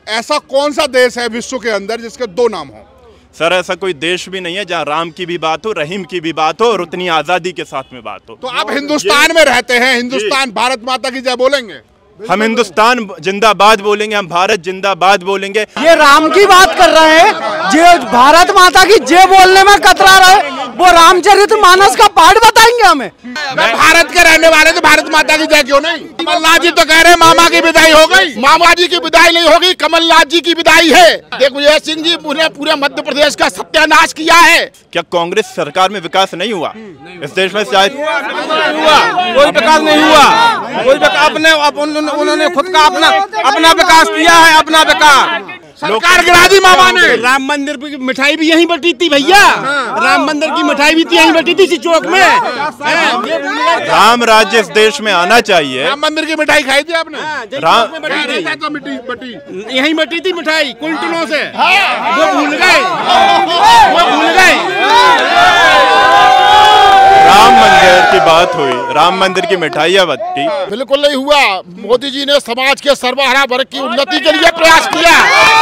ऐसा कौन सा देश है विश्व के अंदर जिसके दो नाम हो? सर ऐसा कोई देश भी नहीं है जहाँ राम की भी बात हो, रहीम की भी बात हो और उतनी आजादी के साथ में बात हो। तो आप हिंदुस्तान में रहते हैं, हिंदुस्तान भारत माता की जय बोलेंगे? हम हिंदुस्तान जिंदाबाद बोलेंगे, हम भारत जिंदाबाद बोलेंगे। ये राम की बात कर रहे हैं, जो भारत माता की जय बोलने में कतरा रहे, वो रामचरितमानस का पाठ बताएंगे हमें। मैं भारत के रहने वाले तो भारत माता की जय क्यों नहीं? कमलनाथ जी तो कह रहे हैं मामा की विदाई हो गई। मामा जी की विदाई नहीं होगी, कमलनाथ जी की विदाई है। दिग्विजय सिंह जी पूरे मध्य प्रदेश का सत्यानाश किया है। क्या कांग्रेस सरकार में विकास नहीं हुआ इस देश में? शायद कोई विकास नहीं हुआ, कोई विकास उन्होंने खुद का अपना विकास किया है, अपना विकास सरकार गिरा दी मामा ने। राम मंदिर की मिठाई भी यहीं बटी थी भैया, राम मंदिर की मिठाई भी यहीं बटी थी इसी चौक में। राम राज्य इस देश में आना चाहिए। राम मंदिर की मिठाई खाई थी आपने? राम यहीं बटी थी मिठाई कुंटलों से, वो भूल गए, वो भूल गए। राम मंदिर की बात हुई, राम मंदिर की मिठाइयाँ बटी। बिल्कुल नहीं हुआ। मोदी जी ने समाज के सर्वहारा वर्ग की उन्नति के लिए प्रयास किया।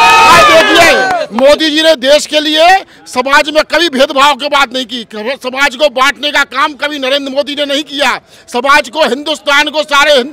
आज देखिए मोदी जी ने देश के लिए समाज में कभी भेदभाव की बात नहीं की, समाज को बांटने का काम कभी नरेंद्र मोदी ने नहीं किया। समाज को, हिंदुस्तान को, सारे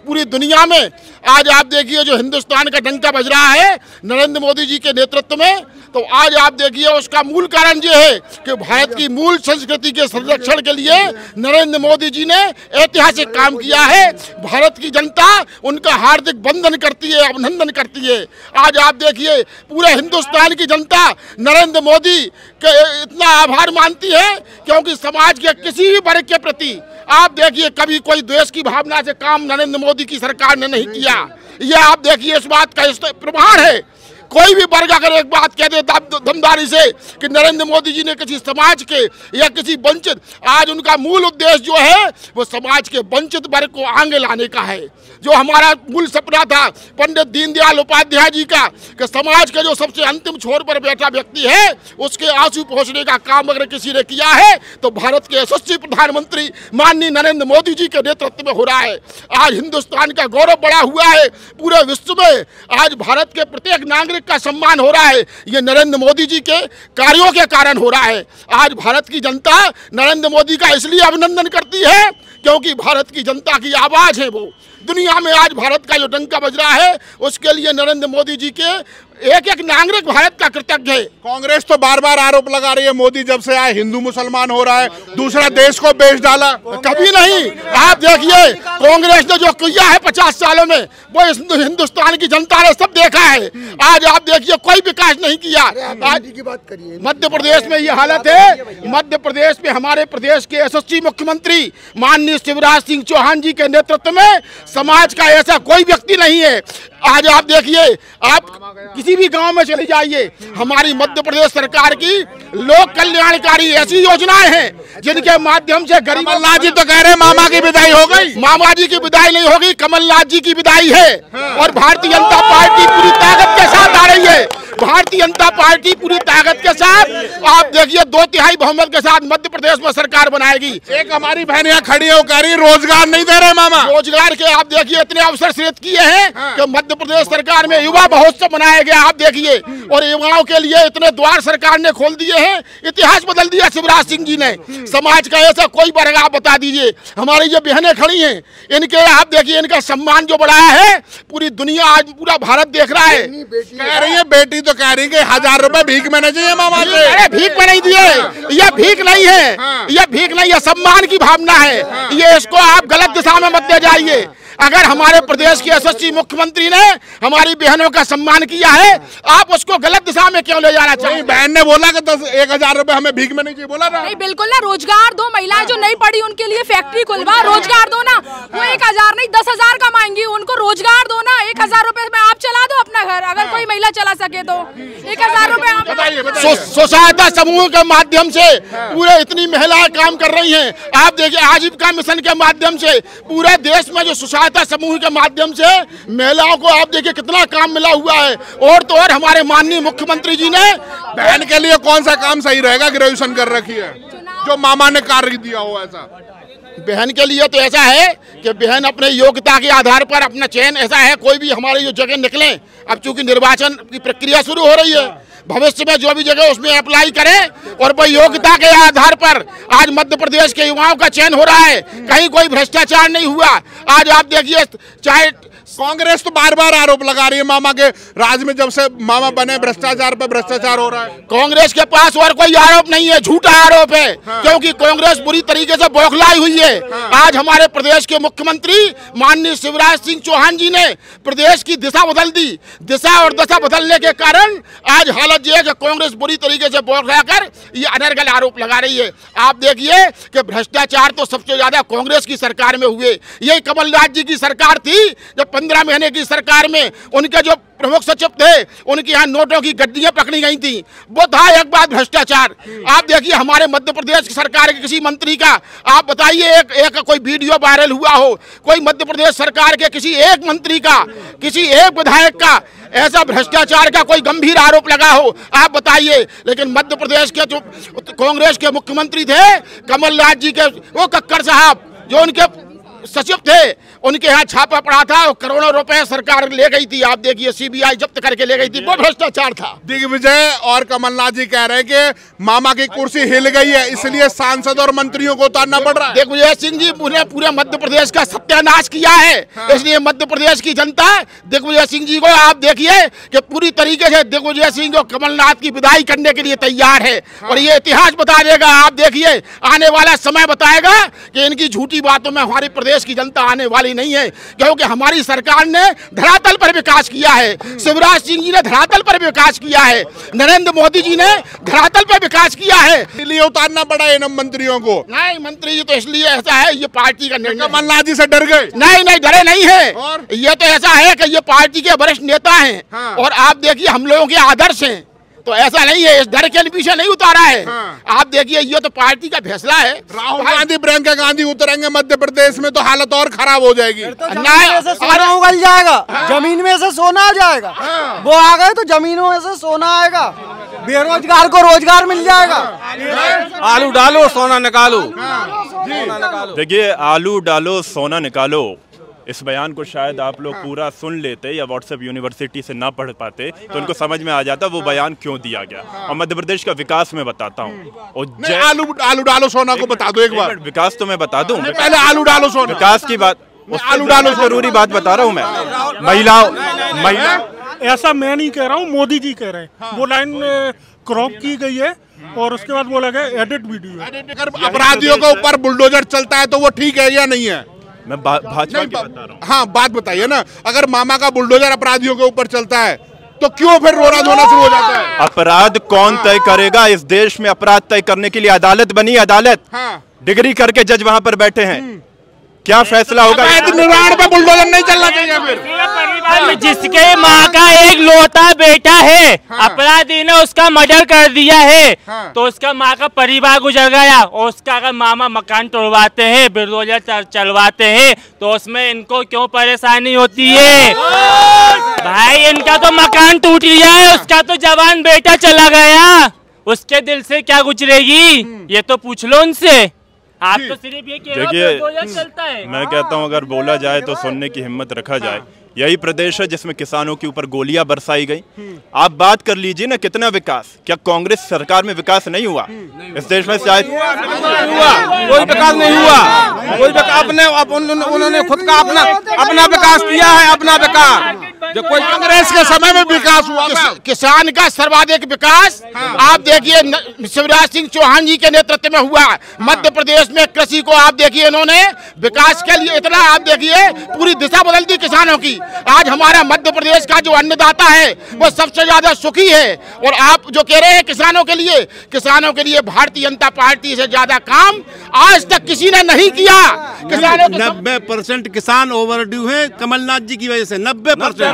पूरी दुनिया में आज आप देखिए जो हिंदुस्तान का डंका बज रहा है नरेंद्र मोदी जी के नेतृत्व में, तो आज आप देखिए उसका मूल कारण ये है कि भारत की मूल संस्कृति के संरक्षण के लिए नरेंद्र मोदी जी ने ऐतिहासिक काम किया है। भारत की जनता उनका हार्दिक वंदन करती है, अभिनंदन करती है। आज आप देखिए पूरे हिंदुस्तान की जनता नरेंद्र मोदी के इतना आभार मानती है क्योंकि समाज के किसी भी वर्ग के प्रति आप देखिए कभी कोई द्वेष की भावना से काम नरेंद्र मोदी की सरकार ने नहीं किया। यह आप देखिए इस बात का प्रमाण है। कोई भी वर्ग अगर एक बात कह दे दमदारी से कि नरेंद्र मोदी जी ने किसी समाज के या किसी वंचित, आज उनका मूल उद्देश्य जो है वो समाज के वंचित वर्ग को आगे लाने का है। जो हमारा मूल सपना था पंडित दीनदयाल उपाध्याय जी का कि समाज के जो सबसे अंतिम छोर पर बैठा व्यक्ति है उसके आंसू पोंछने का काम अगर किसी ने किया है तो भारत के यशस्वी प्रधानमंत्री माननीय नरेंद्र मोदी जी के नेतृत्व में हो रहा है। आज हिंदुस्तान का गौरव बढ़ा हुआ है पूरे विश्व में। आज भारत के प्रत्येक नागरिक का सम्मान हो रहा है, ये नरेंद्र मोदी जी के कार्यों के कारण हो रहा है। आज भारत की जनता नरेंद्र मोदी का इसलिए अभिनंदन करती है क्योंकि भारत की जनता की आवाज है वो। दुनिया में आज भारत का जो डंका बज रहा है उसके लिए नरेंद्र मोदी जी के एक एक नागरिक भारत का कृतज्ञ है। कांग्रेस तो बार बार आरोप लगा रही है मोदी जब से आए हिंदू मुसलमान हो रहा है, दूसरा देश को बेच डाला। कभी नहीं। आप देखिए कांग्रेस ने जो किया है 50 सालों में वो हिंदुस्तान की जनता ने सब देखा है। आज आप देखिए कोई विकास नहीं किया। आज की बात करिए मध्य प्रदेश में ये हालत है। मध्य प्रदेश में हमारे प्रदेश के यशस्वी मुख्यमंत्री माननीय शिवराज सिंह चौहान जी के नेतृत्व में समाज का ऐसा कोई व्यक्ति नहीं है। आज आप देखिए, आप किसी भी गांव में चले जाइए, हमारी मध्य प्रदेश सरकार की लोक कल्याणकारी ऐसी योजनाएं हैं जिनके माध्यम से गरीब। कमलनाथ जी तो कह रहे हैं मामा की विदाई हो गई। मामा जी की विदाई नहीं होगी, कमलनाथ जी की विदाई है। और भारतीय जनता पार्टी पूरी ताकत के साथ आ रही है। भारतीय जनता पार्टी पूरी ताकत के साथ आप देखिए 2/3 बहुमत के साथ मध्य प्रदेश में सरकार बनाएगी। एक हमारी बहन यहाँ खड़ी है, वो कह रही है रोजगार नहीं दे रहे मामा। रोजगार के आप देखिए इतने अवसर सृजित किए हैं कि मध्य प्रदेश सरकार में युवा महोत्सव मनाया गया। आप देखिए, और युवाओं के लिए इतने द्वार सरकार ने खोल दिए हैं। इतिहास बदल दिया शिवराज सिंह जी ने। समाज का ऐसा कोई वर्ग आप बता दीजिए। हमारी जो बहनें खड़ी हैं इनके आप देखिए इनका सम्मान जो बढ़ाया है पूरी दुनिया, आज पूरा भारत देख रहा है। कह रही है बेटी तो कह रही है 1000 रुपए भीख में नहीं चाहिए मामा से। अरे भीख में नहीं दिए, ये भीख नहीं है, ये भीख नहीं है, सम्मान की भावना है। ये इसको आप गलत दिशा में मत ले जाइए। अगर हमारे प्रदेश के यशस्वी मुख्यमंत्री ने हमारी बहनों का सम्मान किया है, आप उसको गलत दिशा में क्यों ले जाना चाहिए? बहन ने बोला कि 1000 रुपए हमें भीख में नहीं चाहिए, बोला ना। नहीं, बिल्कुल ना। रोजगार दो, महिलाएं जो नहीं पढ़ी उनके लिए फैक्ट्री खुलवा, रोजगार दो ना। वो 1000 नहीं 10,000 कमाएंगी, उनको रोजगार दो ना। 1000 रुपए में आप चला दो अपना घर, अगर कोई महिला चला सके तो 1000 रुपए। स्वसहायता समूह के माध्यम से पूरे इतनी महिलाएं काम कर रही हैं। आप देखिए आजीविका मिशन के माध्यम से पूरे देश में जो सहायता समूह के माध्यम से महिलाओं को आप देखिए कितना काम मिला हुआ है। और तो और हमारे माननीय मुख्यमंत्री जी ने बहन के लिए कौन सा काम सही रहेगा? ग्रेजुएशन कर रखी है, जो मामा ने कार्य दिया हो ऐसा। बहन के लिए तो ऐसा है कि बहन अपने योग्यता के आधार पर अपना चयन, ऐसा है कोई भी हमारे जो जगह निकले, अब चूंकि निर्वाचन की प्रक्रिया शुरू हो रही है, भविष्य में जो भी जगह उसमें अप्लाई करें और वही योग्यता के आधार पर आज मध्य प्रदेश के युवाओं का चयन हो रहा है। कहीं कोई भ्रष्टाचार नहीं हुआ। आज आप देखिए, चाहे कांग्रेस तो बार बार आरोप लगा रही है मामा के राज में जब से मामा बने भ्रष्टाचार पे भ्रष्टाचार हो रहा है। कांग्रेस के पास और कोई आरोप नहीं है, झूठा आरोप है। क्योंकि कांग्रेस बुरी तरीके से बौखलाई हुई है। आज हमारे प्रदेश के मुख्यमंत्री माननीय शिवराज सिंह चौहान जी ने प्रदेश की दिशा बदल दी। दिशा और दशा बदलने के कारण आज हालत यह है कि कांग्रेस बुरी तरीके से बौखला कर ये अनर्गल आरोप लगा रही है। आप देखिए कि भ्रष्टाचार तो सबसे ज्यादा कांग्रेस की सरकार में हुए। यही कमलनाथ जी की सरकार थी जब 15 महीने की सरकार में उनके जो प्रमुख सचिव थे उनके यहाँ नोटों की गड्डियां पकड़ी गई थी। वो था एक बात भ्रष्टाचार। आप देखिए हमारे मध्य प्रदेश की सरकार के किसी मंत्री का आप बताइए एक कोई वीडियो वायरल हुआ हो, कोई मध्य प्रदेश सरकार के किसी एक मंत्री का, किसी एक विधायक का ऐसा भ्रष्टाचार का कोई गंभीर आरोप लगा हो, आप बताइए। लेकिन मध्य प्रदेश के जो कांग्रेस के मुख्यमंत्री थे कमलनाथ जी के वो कक्कड़ साहब जो उनके सचिव थे, उनके यहाँ छापा पड़ा था और करोड़ों रुपए सरकार ले गई थी। आप देखिए सीबीआई जब्त करके ले गई थी, वो भ्रष्टाचार था। दिग्विजय और कमलनाथ जी कह रहे हैं कि मामा की कुर्सी हिल गई है, इसलिए सांसद और मंत्रियों को उतारना पड़ रहा है। दिग्विजय सिंह जी पूरे मध्य प्रदेश का सत्यानाश किया है। इसलिए मध्य प्रदेश की जनता दिग्विजय सिंह जी को आप देखिए कि पूरी तरीके से दिग्विजय सिंह को कमलनाथ की विदाई करने के लिए तैयार है। और ये इतिहास बता देगा, आप देखिए आने वाला समय बताएगा कि इनकी झूठी बातों में हमारे प्रदेश की जनता आने वाली नहीं है। क्योंकि हमारी सरकार ने धरातल पर विकास किया है। शिवराज सिंह जी ने धरातल पर विकास किया है, नरेंद्र मोदी जी ने धरातल पर विकास किया है। इसलिए उतारना पड़ा इन मंत्रियों को। नहीं, मंत्री जी तो इसलिए ऐसा है, ये पार्टी का निर्णय। कमलनाथ जी से डर गए? नहीं, डरे नहीं है। और ये तो ऐसा है कि ये पार्टी के वरिष्ठ नेता हैं और आप देखिए हम लोगों के आदर्श हैं, तो ऐसा नहीं है, इस डर के पीछे नहीं उतारा है। आप देखिए ये तो पार्टी का फैसला है। राहुल गांधी, प्रियंका गांधी उतरेंगे मध्य प्रदेश में तो हालत और खराब हो जाएगी। सोना उगल जाएगा, जमीन में से सोना आ जाएगा। वो आ गए तो जमीनों में से सोना आएगा, बेरोजगार को रोजगार मिल जाएगा। आलू डालो सोना निकालो। देखिए, आलू डालो सोना निकालो, इस बयान को शायद आप लोग पूरा सुन लेते या व्हाट्सएप यूनिवर्सिटी से ना पढ़ पाते तो उनको समझ में आ जाता वो बयान क्यों दिया गया। और मध्य प्रदेश का विकास मैं बताता हूँ। और आलू डालो सोना को बता दो एक बार। विकास तो मैं बता दूं, पहले आलू डालो सोना। विकास की बात, आलू डालो जरूरी बात बता रहा हूँ मैं। महिला ऐसा मैं नहीं कह रहा हूँ, मोदी जी कह रहे हैं। वो लाइन क्रॉप की गई है और उसके बाद बोला गया एडिट वीडियो। अगर अपराधियों के ऊपर बुलडोजर चलता है तो वो ठीक है या नहीं है? मैं भाजपा की बता रहा हूँ। हाँ, बात बताइए ना। अगर मामा का बुलडोजर अपराधियों के ऊपर चलता है तो क्यों फिर रोना धोना शुरू हो जाता है? अपराध कौन तय करेगा? इस देश में अपराध तय करने के लिए अदालत बनी। अदालत डिग्री करके जज वहां पर बैठे हैं। क्या फैसला होगा? निर्माण पे बुलडोजर नहीं चलना चाहिए। फिर जिसके माँ का एक लौता बेटा है, अपराधी ने उसका मर्डर कर दिया है, तो उसका माँ का परिवार गुजर गया और उसका अगर मामा मकान तोड़वाते हैं, बुलडोजर चलवाते हैं, तो उसमें इनको क्यों परेशानी होती है? भाई इनका तो मकान टूट लिया है, उसका तो जवान बेटा चला गया, उसके दिल से क्या गुजरेगी? ये तो पूछ लो उनसे। आप तो सिर्फ ये कह रहे हो चलता है। मैं कहता हूं अगर बोला जाए तो सुनने की हिम्मत रखा जाए। यही प्रदेश है जिसमें किसानों के ऊपर गोलियां बरसाई गई। आप बात कर लीजिए ना, कितना विकास। क्या कांग्रेस सरकार में विकास नहीं हुआ? इस देश में शायद कोई विकास नहीं हुआ। कोई उन्होंने खुद का अपना विकास किया है, अपना विकास। जो कोई कांग्रेस के समय में विकास हुआ, किसान का सर्वाधिक विकास आप देखिए शिवराज सिंह चौहान जी के नेतृत्व में हुआ। मध्य प्रदेश में कृषि को आप देखिए इन्होंने विकास के लिए इतना आप देखिए पूरी दिशा बदल दी किसानों की। आज हमारा मध्य प्रदेश का जो अन्नदाता है वो सबसे ज्यादा सुखी है। और आप जो कह रहे हैं किसानों के लिए भारतीय जनता पार्टी से ज्यादा काम आज तक किसी ने नहीं किया। किसानों 90% किसान ओवरड्यू है कमलनाथ जी की वजह से। 90%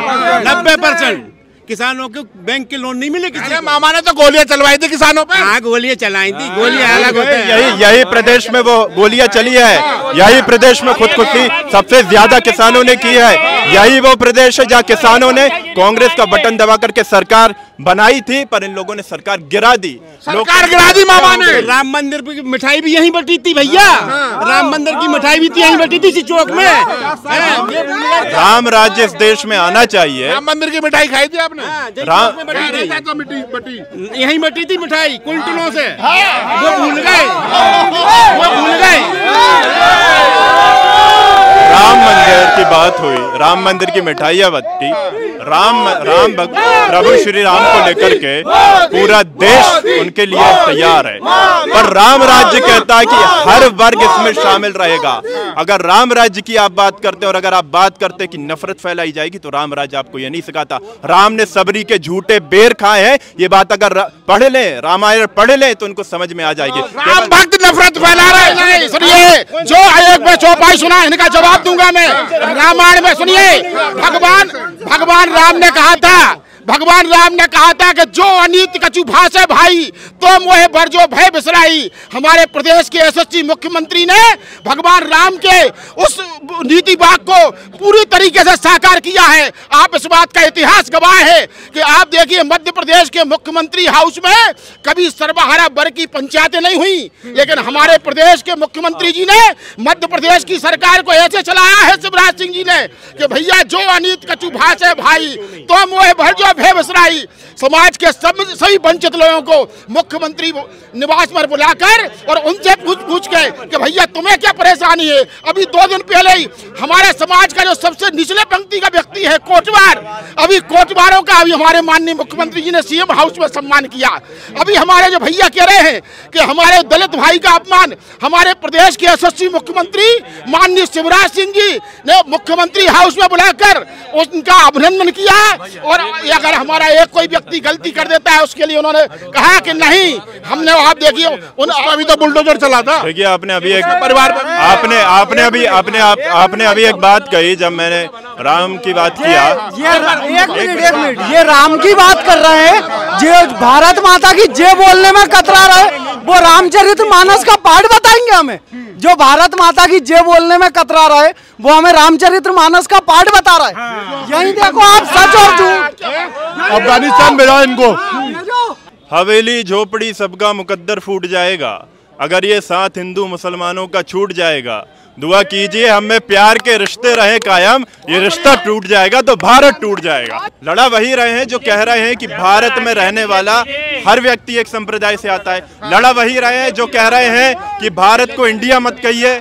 किसानों को बैंक के लोन नहीं मिले किसी को। मामा ने तो गोलियां चलवाई थी किसानों पे। हाँ, गोलियां चलाई थी, गोलियां अलग होते हैं। यही प्रदेश में वो गोलियां चली है, यही प्रदेश में खुदकुशी सबसे ज्यादा किसानों ने की है। यही वो प्रदेश है जहाँ किसानों ने कांग्रेस का बटन दबा करके सरकार बनाई थी, पर इन लोगों ने सरकार गिरा दी। सरकार गिरा दी मामा ने। राम मंदिर की मिठाई भी यहीं बटी थी भैया, राम मंदिर की मिठाई भी यहीं बटी थी इसी चौक में। राम राज्य इस देश में आना चाहिए। राम मंदिर की मिठाई खाई थी आपने? राम यहीं बटी थी मिठाई कुंटलों से, वो भूल गए। राम मंदिर की बात हुई, राम मंदिर की मिठाइयाँ बटी, प्रभु श्री राम को लेकर के पूरा देश उनके लिए तैयार है, पर राम राज्य कहता है कि हर वर्ग इसमें शामिल रहेगा। अगर राम राज्य की आप बात करते और अगर आप बात करते कि नफरत फैलाई जाएगी, तो राम राज्य आपको ये नहीं सिखाता। राम ने सबरी के झूठे बेर खाए हैं, ये बात अगर पढ़ ले, रामायण पढ़ ले, तो उनको समझ में आ जाएगी। राम भक्त नफरत फैला रहे हैं। सुनिए, जो एक में चौपाई सुना, इनका जवाब दूंगा मैं। रामायण में सुनिए, भगवान राम ने कहा था कि जो अनीति कछु भाषे भाई तो मोहे बरजो भय बिसराई। हमारे प्रदेश के यशस्वी मुख्यमंत्री ने भगवान राम के उस नीति वाक को पूरी तरीके से साकार किया है। आप इस बात का इतिहास गवाह है कि आप देखिए, मध्य प्रदेश के मुख्यमंत्री हाउस में कभी सर्वहारा वर्ग की पंचायतें नहीं हुई, लेकिन हमारे प्रदेश के मुख्यमंत्री जी ने मध्य प्रदेश की सरकार को ऐसे चलाया है शिवराज सिंह जी ने कि भैया जो अनीति कछु भाषे भाई तो मोहे बरजो भय बिसराई। समाज के सभी वंचित लोगों को मुख्यमंत्री निवास पर बुलाकर और उनसे पूछ के कि भैया तुम्हें क्या परेशानी है। अभी 2 दिन पहले ही हमारे समाज का जो सबसे निचले पंक्ति का व्यक्ति है कोटवार, अभी कोटवारों का अभी हमारे माननीय मुख्यमंत्री जी ने सीएम हाउस में सम्मान किया। अभी हमारे जो भैया कह रहे हैं कि हमारे दलित भाई का अपमान, हमारे प्रदेश के यशस्वी मुख्यमंत्री माननीय शिवराज सिंह जी ने मुख्यमंत्री हाउस में बुलाकर उनका अभिनंदन किया। और अगर हमारा एक कोई व्यक्ति गलती कर देता है, उसके लिए उन्होंने कहा कि नहीं, हमने, आप देखिए अभी तो बुलडोजर चला था। देखिए, आपने अभी एक परिवार, आपने अभी एक बात कही, जब मैंने राम की बात किया। एक मिनट, ये राम की बात कर रहे हैं, जो भारत माता की जय बोलने में कतरा रहे, वो रामचरितमानस का पाठ बताएंगे हमें। जो भारत माता की जय बोलने में कतरा रहे, वो हमें रामचरितमानस का पाठ बता रहा है। यही देखो आप, सच और झूठ। अफगानिस्तान में जाओ इनको। हवेली झोपड़ी सबका मुकद्दर फूट जाएगा, अगर ये साथ हिंदू मुसलमानों का छूट जाएगा। दुआ कीजिए हम में प्यार के रिश्ते रहे कायम, ये रिश्ता टूट जाएगा तो भारत टूट जाएगा। लड़ा वही रहे हैं जो कह रहे हैं कि भारत में रहने वाला हर व्यक्ति एक संप्रदाय से आता है। लड़ा वही रहे हैं जो कह रहे हैं कि भारत को इंडिया मत कहिए,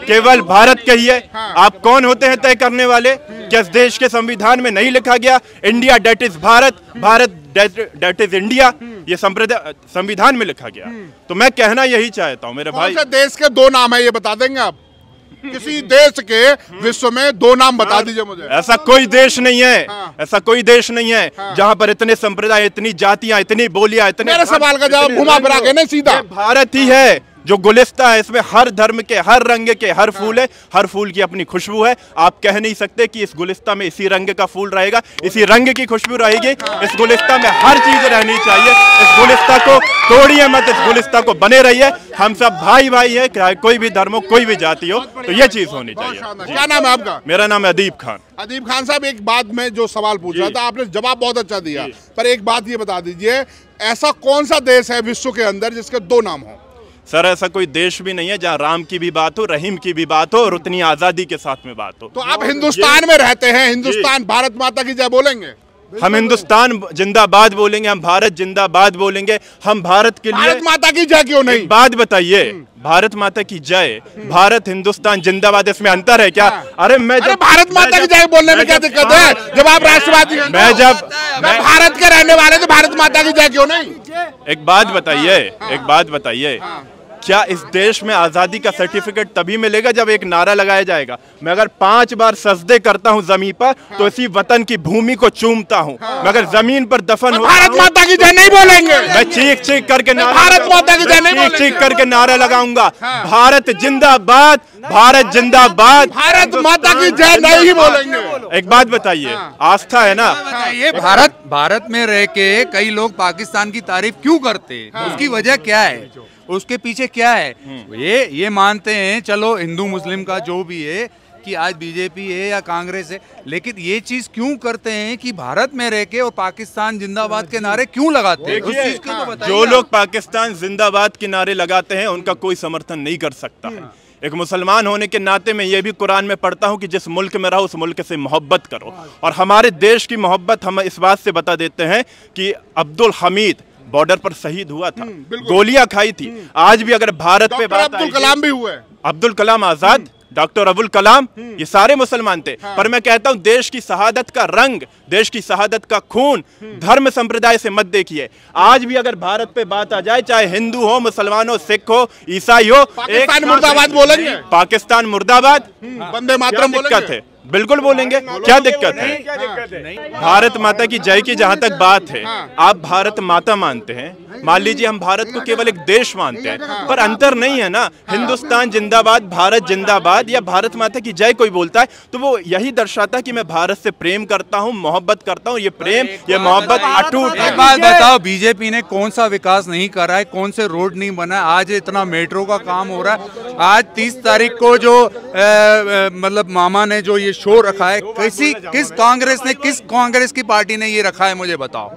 केवल भारत कहिए। आप कौन होते हैं तय करने वाले? क्या इस देश के संविधान में नहीं लिखा गया India that is Bharat, Bharat that is India? ये संविधान में लिखा गया। तो मैं कहना यही चाहता हूँ मेरे भाई, देश के 2 नाम है, ये बता देंगे आप? किसी देश के विश्व में 2 नाम बता दीजिए मुझे। ऐसा कोई देश नहीं है, ऐसा कोई देश नहीं है जहाँ पर इतने संप्रदाय, इतनी जातियां, इतनी बोलियां, इतने। मेरे सवाल का जवाब घुमा फिरा के नहीं, सीधा। भारत ही है जो गुलिस्ता है, इसमें हर धर्म के, हर रंग के हर फूल है, हर फूल की अपनी खुशबू है। आप कह नहीं सकते कि इस गुलिस्ता में इसी रंग का फूल रहेगा, इसी रंग की खुशबू रहेगी। इस गुलिस्ता में हर चीज रहनी चाहिए। इस गुलिस्ता को तोड़िए मत, इस गुलिस्ता को बने रहिए। हम सब भाई भाई है, कोई भी धर्म हो, कोई भी जाति हो, तो ये चीज होनी चाहिए। क्या नाम है आपका? मेरा नाम है अदीब खान। अदीब खान साहब, एक बात में जो सवाल पूछ रहा था, आपने जवाब बहुत अच्छा दिया, पर एक बात ये बता दीजिए, ऐसा कौन सा देश है विश्व के अंदर जिसके 2 नाम हो? सर, ऐसा कोई देश भी नहीं है जहाँ राम की भी बात हो, रहीम की भी बात हो और उतनी आजादी के साथ में बात हो। तो आप हिंदुस्तान में रहते हैं, हिंदुस्तान भारत माता की जय बोलेंगे? हम हिंदुस्तान जिंदाबाद बोलेंगे, हम भारत जिंदाबाद बोलेंगे। हम भारत के लिए भारत माता की जय क्यों नहीं? बात बताइए, भारत माता की जय, भारत हिंदुस्तान जिंदाबाद, इसमें अंतर है क्या? अरे भारत माता की जय बोलने में क्या दिक्कत है जब आप राष्ट्रवादी हैं? मैं भारत के रहने वाले, तो भारत माता की जय क्यों नहीं? एक बात बताइए, क्या इस देश में आज़ादी का सर्टिफिकेट तभी मिलेगा जब एक नारा लगाया जाएगा। मैं अगर 5 बार सजदे करता हूं जमीन पर तो इसी वतन की भूमि को चूमता हूं। मैं अगर जमीन पर दफन हो भारत माता की जय नहीं बोलेंगे, मैं चीख चीख करके भारत माता की जय नहीं बोलेंगे, चीख करके नारा लगाऊंगा, भारत जिंदाबाद, भारत जिंदाबाद, भारत माता की जय नहीं बोलेंगे। एक बात बताइए, आस्था है ना, ये भारत में रह के कई लोग पाकिस्तान की तारीफ क्यों करते हैं? उसकी वजह क्या है? उसके पीछे क्या है? ये मानते हैं चलो हिंदू मुस्लिम का जो भी है कि आज बीजेपी है या कांग्रेस है, लेकिन ये चीज क्यों करते हैं कि भारत में रह के और पाकिस्तान जिंदाबाद के नारे क्यों लगाते हैं? उस चीज को तो बताइए। जो लोग पाकिस्तान जिंदाबाद के नारे लगाते हैं उनका कोई समर्थन नहीं कर सकता है। एक मुसलमान होने के नाते मैं ये भी कुरान में पढ़ता हूँ कि जिस मुल्क में रहो उस मुल्क से मोहब्बत करो, और हमारे देश की मोहब्बत हम इस बात से बता देते हैं कि अब्दुल हमीद बॉर्डर पर शहीद हुआ था, गोलियां खाई थी। आज भी अगर भारत पे बात अब्दुल कलाम भी हुए, अब्दुल कलाम आजाद, डॉक्टर अबुल कलाम, ये सारे मुसलमान थे। पर मैं कहता हूं देश की शहादत का रंग, देश की शहादत का खून धर्म संप्रदाय से मत देखिए। आज भी अगर भारत पे बात आ जाए, चाहे हिंदू हो, मुसलमान हो, सिख हो, ईसाई हो, पाकिस्तान मुर्दाबाद बोलेंगे, पाकिस्तान मुर्दाबाद, वंदे मातरम दिक्कत है, बिल्कुल बोलेंगे, क्या दिक्कत है? भारत माता की जय की जहां तक बात है, आप भारत माता मानते हैं, मान लीजिए हम भारत को केवल एक देश मानते हैं, पर अंतर नहीं है ना। हिंदुस्तान जिंदाबाद, भारत जिंदाबाद या भारत माता की जय कोई बोलता है तो वो यही दर्शाता है कि मैं भारत से प्रेम करता हूं, मोहब्बत करता हूं। ये प्रेम, ये मोहब्बत अटूट है। एक बात बताओ, बीजेपी ने कौन सा विकास नहीं करा है? कौन से रोड नहीं बना है? आज इतना मेट्रो का काम हो रहा है। आज 30 तारीख को जो मतलब मामा ने जो ये शो रखा है, किस कांग्रेस की पार्टी ने ये रखा है? मुझे बताओ,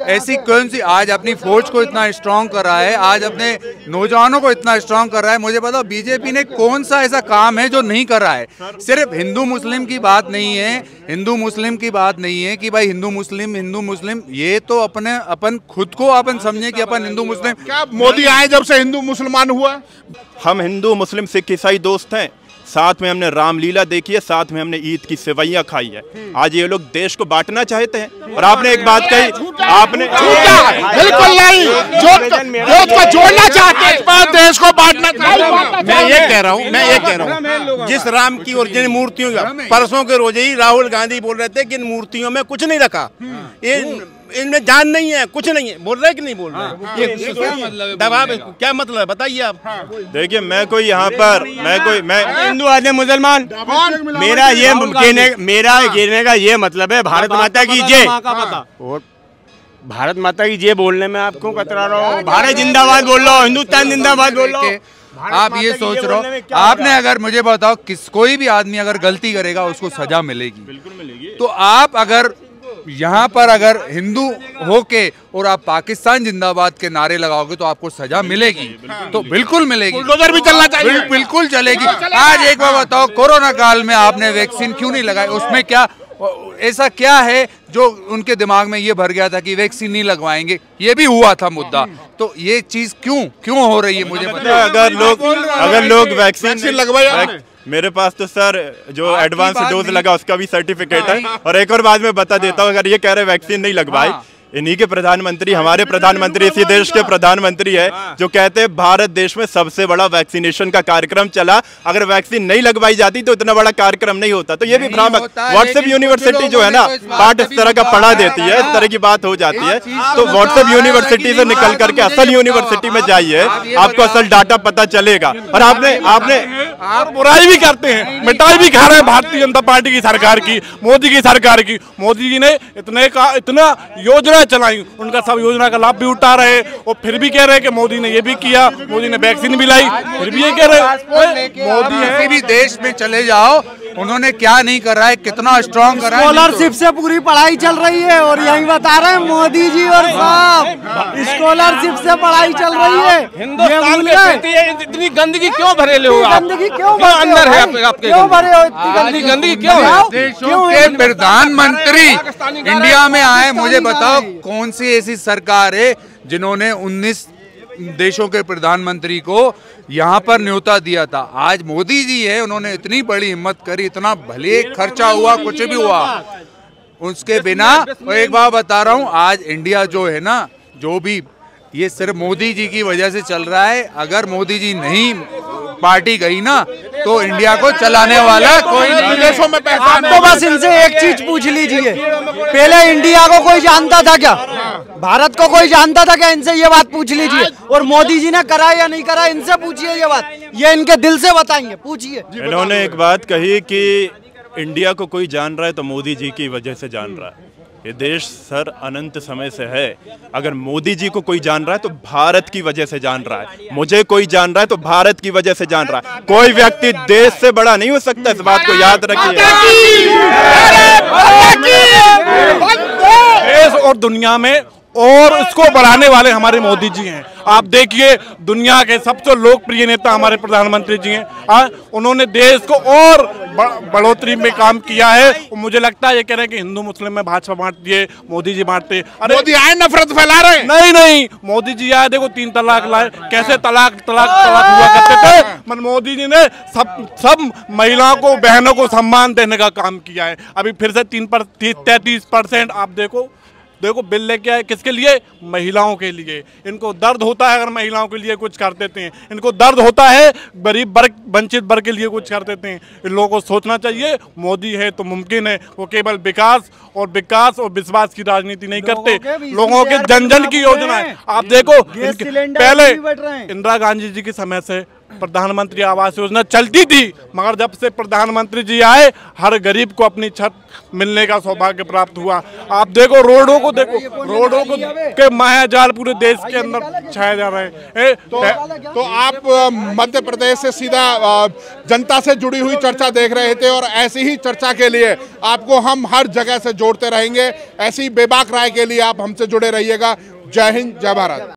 ऐसी कौन सी आज अपनी फौज को इतना स्ट्रांग कर रहा है, आज अपने नौजवानों को इतना स्ट्रांग कर रहा है? मुझे बताओ बीजेपी ने कौन सा ऐसा काम है जो नहीं कर रहा है? सिर्फ हिंदू मुस्लिम की बात नहीं है, हिंदू मुस्लिम की बात नहीं है कि भाई हिंदू मुस्लिम, ये तो अपन खुद को अपन समझे कि अपन हिंदू मुस्लिम। क्या मोदी आए जब से हिंदू मुसलमान हुआ? हम हिंदू मुस्लिम सिख ईसाई दोस्त हैं, साथ में हमने रामलीला देखी है, साथ में हमने ईद की सेवैयां खाई है। आज ये लोग देश को बांटना चाहते हैं। और आपने एक बात कही, आपने बिल्कुल नहीं, जो को जोड़ना चाहते हैं, देश को बांटना चाहते। मैं ये कह रहा हूँ, जिस राम की ओरिजिनल मूर्तियों का परसों के रोज ही राहुल गांधी बोल रहे थे कि इन मूर्तियों में कुछ नहीं रखा, इनमें जान नहीं है, कुछ नहीं है, बोल रहे कि नहीं बोल रहे? ये क्या मतलब दबाव, क्या मतलब है बताइए आप। देखिए, मैं कोई यहाँ पर मैं हिंदू आदमी मुसलमान, मेरा कहने का ये मतलब है भारत माता की जय। और भारत माता की जय बोलने में आप क्यों कतरा रहे हो? भारत जिंदाबाद बोल रहा हो, हिंदुस्तान जिंदाबाद बोल रहा हो। आप ये सोच रहे हो, आपने अगर मुझे बताओ, कोई भी आदमी अगर गलती करेगा उसको सजा मिलेगी, बिल्कुल मिलेगी। तो आप अगर यहाँ पर अगर हिंदू होके और आप पाकिस्तान जिंदाबाद के नारे लगाओगे तो आपको सजा मिलेगी, तो बिल्कुल मिलेगी, बुलडोजर भी चलना चाहिए, बिल्कुल चलेगी। आज एक बार बताओ, कोरोना काल में आपने वैक्सीन क्यों नहीं लगाई? उसमें क्या ऐसा क्या है जो उनके दिमाग में ये भर गया था कि वैक्सीन नहीं लगवाएंगे? ये भी हुआ था मुद्दा। तो ये चीज क्यों हो रही है मुझे बताओ। अगर लोग वैक्सीन लगवाए, मेरे पास तो सर जो एडवांस डोज लगा उसका भी सर्टिफिकेट है। और एक और बात मैं बता देता हूँ, अगर ये कह रहे वैक्सीन नहीं लगवाई, इन्हीं के प्रधानमंत्री, हमारे प्रधानमंत्री इसी देश के प्रधानमंत्री है जो कहते हैं भारत देश में सबसे बड़ा वैक्सीनेशन का कार्यक्रम चला, अगर वैक्सीन नहीं लगवाई जाती तो इतना बड़ा कार्यक्रम नहीं होता। तो ये भी भ्रामक, व्हाट्सएप यूनिवर्सिटी जो है ना पाठ इस तरह का पढ़ा देती है, इस तरह की बात हो जाती है। तो व्हाट्सएप यूनिवर्सिटी से निकल करके असल यूनिवर्सिटी में जाइए, आपको असल डाटा पता चलेगा। और आप बुराई भी करते हैं, मिठाई भी खा रहे हैं भारतीय जनता पार्टी की सरकार की, मोदी की सरकार की। मोदी जी ने इतना योजना चलाई, उनका सब योजना का लाभ भी उठा रहे, और फिर भी कह रहे हैं कि मोदी ने ये भी किया, मोदी ने वैक्सीन भी लाई, फिर भी ये कह रहे हैं मोदी किसी भी देश में चले जाओ, उन्होंने क्या नहीं कर रहा है, कितना स्ट्रॉन्ग कर रहा है। स्कॉलरशिप से पूरी पढ़ाई चल रही है और यही बता रहे हैं मोदी जी और साहब, स्कॉलरशिप से पढ़ाई चल रही है। हिंदुस्तान में इतनी गंदगी क्यों भरे हो आप? गंदगी क्यों अंदर है आपके? क्यों भरे हो इतनी गंदगी क्यों है? देशों के प्रधानमंत्री इंडिया में आए, मुझे बताओ कौन सी ऐसी सरकार है जिन्होंने 19 देशों के प्रधानमंत्री को यहाँ पर न्योता दिया था? आज मोदी जी है, उन्होंने इतनी बड़ी हिम्मत करी, इतना भले खर्चा हुआ, कुछ भी हुआ, उसके बिना। एक बार बता रहा हूँ, आज इंडिया जो है ना, जो भी ये सिर्फ मोदी जी की वजह से चल रहा है। अगर मोदी जी नहीं पार्टी गई ना तो इंडिया को चलाने वाला कोई नहीं। विदेशों में पैसा आप तो बस इनसे एक चीज पूछ लीजिए, पहले इंडिया को कोई जानता था क्या? भारत को कोई जानता था क्या? इनसे ये बात पूछ लीजिए। और मोदी जी ने करा या नहीं करा, इनसे पूछिए ये बात, ये इनके दिल से बताएंगे, पूछिए। इन्होंने एक बात कही कि इंडिया को कोई जान रहा है तो मोदी जी की वजह से जान रहा है। ये देश सर अनंत समय से है। अगर मोदी जी को कोई जान रहा है तो भारत की वजह से जान रहा है। मुझे कोई जान रहा है तो भारत की वजह से जान रहा है। कोई व्यक्ति देश से बड़ा नहीं हो सकता, इस बात को याद रखिए। देश और दुनिया में और इसको बढ़ाने वाले हमारे मोदी जी हैं। आप देखिए दुनिया के सबसे लोकप्रिय नेता हमारे प्रधानमंत्री जी हैं। उन्होंने देश को और बढ़ोतरी में काम किया है। मुझे लगता है ये कह रहे हैं कि हिंदू मुस्लिम में भाजपा बांटती है, मोदी जी बांटते। अरे मोदी आए नफरत फैला रहे हैं। नहीं, मोदी जी आए, देखो 3 तलाक लाए, कैसे तलाक हुआ करते थे। मोदी जी ने सब महिलाओं को, बहनों को सम्मान देने का काम किया है। अभी फिर से 33% आप देखो देखो बिल लेके आए, किसके लिए? महिलाओं के लिए। इनको दर्द होता है अगर महिलाओं के लिए कुछ कर देते हैं, इनको दर्द होता है गरीब वर्ग, वंचित वर्ग के लिए कुछ कर देते हैं। इन लोगों को सोचना चाहिए, मोदी है तो मुमकिन है। वो केवल विकास और विश्वास की राजनीति नहीं करते, लोगों के जन जन की योजना है। आप देखो पहले इंदिरा गांधी जी के समय से प्रधानमंत्री आवास योजना चलती थी, मगर जब से प्रधानमंत्री जी आए हर गरीब को अपनी छत मिलने का सौभाग्य प्राप्त हुआ। आप देखो रोडों को के मायाजाल पूरे देश के अंदर छाए जा रहे हैं। तो आप मध्य प्रदेश से सीधा जनता से जुड़ी हुई चर्चा देख रहे थे और ऐसी ही चर्चा के लिए आपको हम हर जगह से जोड़ते रहेंगे। ऐसी बेबाक राय के लिए आप हमसे जुड़े रहिएगा। जय हिंद, जय भारत।